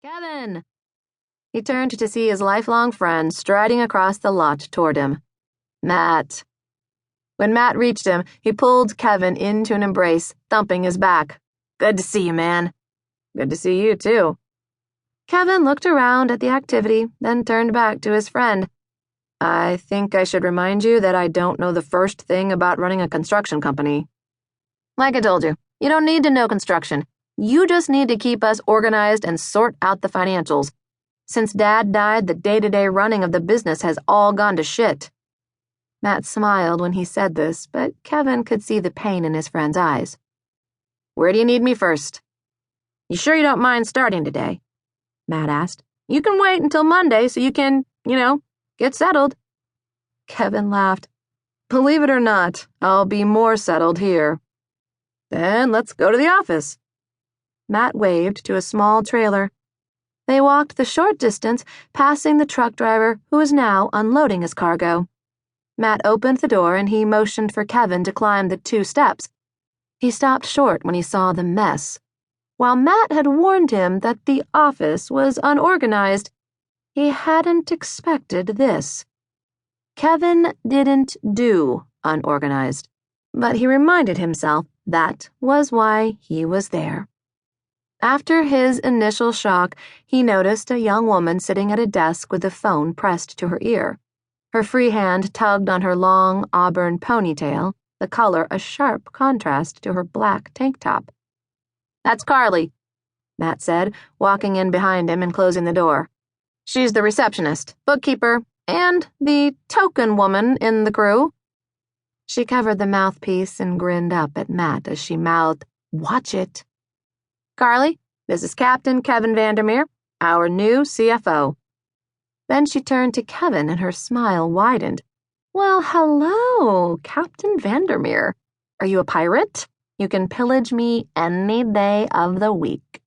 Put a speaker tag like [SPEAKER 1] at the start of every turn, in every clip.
[SPEAKER 1] Kevin! He turned to see his lifelong friend striding across the lot toward him. Matt. When Matt reached him, he pulled Kevin into an embrace, thumping his back. Good to see you, man. Good to see you, too. Kevin looked around at the activity, then turned back to his friend. I think I should remind you that I don't know the first thing about running a construction company. Like I told you, you don't need to know construction. You just need to keep us organized and sort out the financials. Since Dad died, the day-to-day running of the business has all gone to shit. Matt smiled when he said this, but Kevin could see the pain in his friend's eyes. Where do you need me first? You sure you don't mind starting today? Matt asked. You can wait until Monday so you can, get settled. Kevin laughed. Believe it or not, I'll be more settled here. Then let's go to the office. Matt waved to a small trailer. They walked the short distance, passing the truck driver who was now unloading his cargo. Matt opened the door and he motioned for Kevin to climb the 2 steps. He stopped short when he saw the mess. While Matt had warned him that the office was unorganized, he hadn't expected this. Kevin didn't do unorganized, but he reminded himself that was why he was there. After his initial shock, he noticed a young woman sitting at a desk with a phone pressed to her ear. Her free hand tugged on her long auburn ponytail, the color a sharp contrast to her black tank top. That's Carly, Matt said, walking in behind him and closing the door. She's the receptionist, bookkeeper, and the token woman in the crew. She covered the mouthpiece and grinned up at Matt as she mouthed, Watch it. Carly, this is Captain Kevin Vandemeer, our new CFO. Then she turned to Kevin and her smile widened. Well, hello, Captain Vandemeer. Are you a pirate? You can pillage me any day of the week.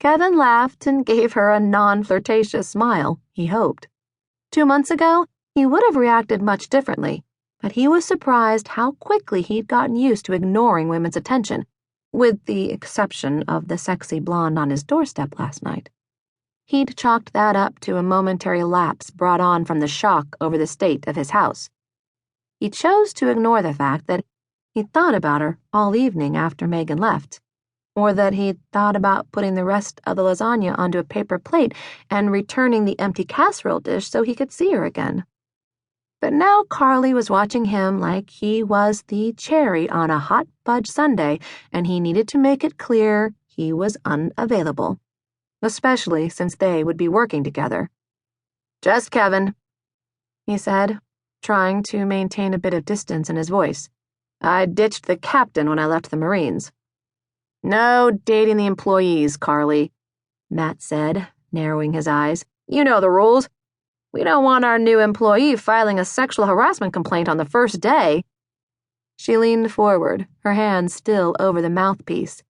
[SPEAKER 1] Kevin laughed and gave her a non-flirtatious smile, he hoped. 2 months ago, he would have reacted much differently, but he was surprised how quickly he'd gotten used to ignoring women's attention, with the exception of the sexy blonde on his doorstep last night. He'd chalked that up to a momentary lapse brought on from the shock over the state of his house. He chose to ignore the fact that he'd thought about her all evening after Megan left, or that he'd thought about putting the rest of the lasagna onto a paper plate and returning the empty casserole dish so he could see her again. But now Carly was watching him like he was the cherry on a hot fudge sundae, and he needed to make it clear he was unavailable, especially since they would be working together. Just Kevin, he said, trying to maintain a bit of distance in his voice. I ditched the captain when I left the Marines. No dating the employees, Carly, Matt said, narrowing his eyes. You know the rules. We don't want our new employee filing a sexual harassment complaint on the first day. She leaned forward, her hand still over the mouthpiece.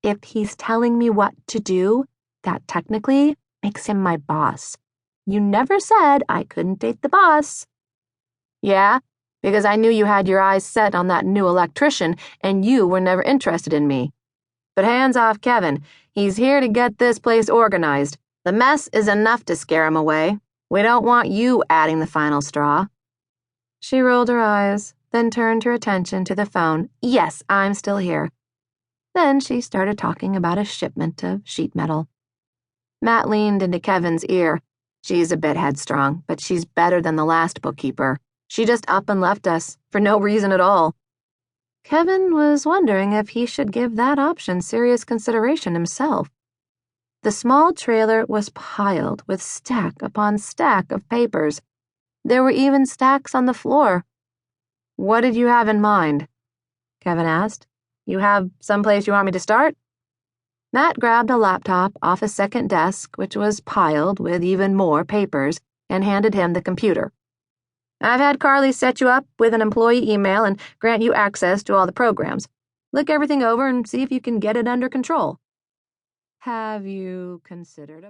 [SPEAKER 1] If he's telling me what to do, that technically makes him my boss. You never said I couldn't date the boss. Yeah, because I knew you had your eyes set on that new electrician and you were never interested in me. But hands off Kevin. He's here to get this place organized. The mess is enough to scare him away. We don't want you adding the final straw. She rolled her eyes, then turned her attention to the phone. Yes, I'm still here. Then she started talking about a shipment of sheet metal. Matt leaned into Kevin's ear. She's a bit headstrong, but she's better than the last bookkeeper. She just up and left us, for no reason at all. Kevin was wondering if he should give that option serious consideration himself. The small trailer was piled with stack upon stack of papers. There were even stacks on the floor. What did you have in mind? Kevin asked. You have someplace you want me to start? Matt grabbed a laptop off his second desk, which was piled with even more papers, and handed him the computer. I've had Carly set you up with an employee email and grant you access to all the programs. Look everything over and see if you can get it under control. Have you considered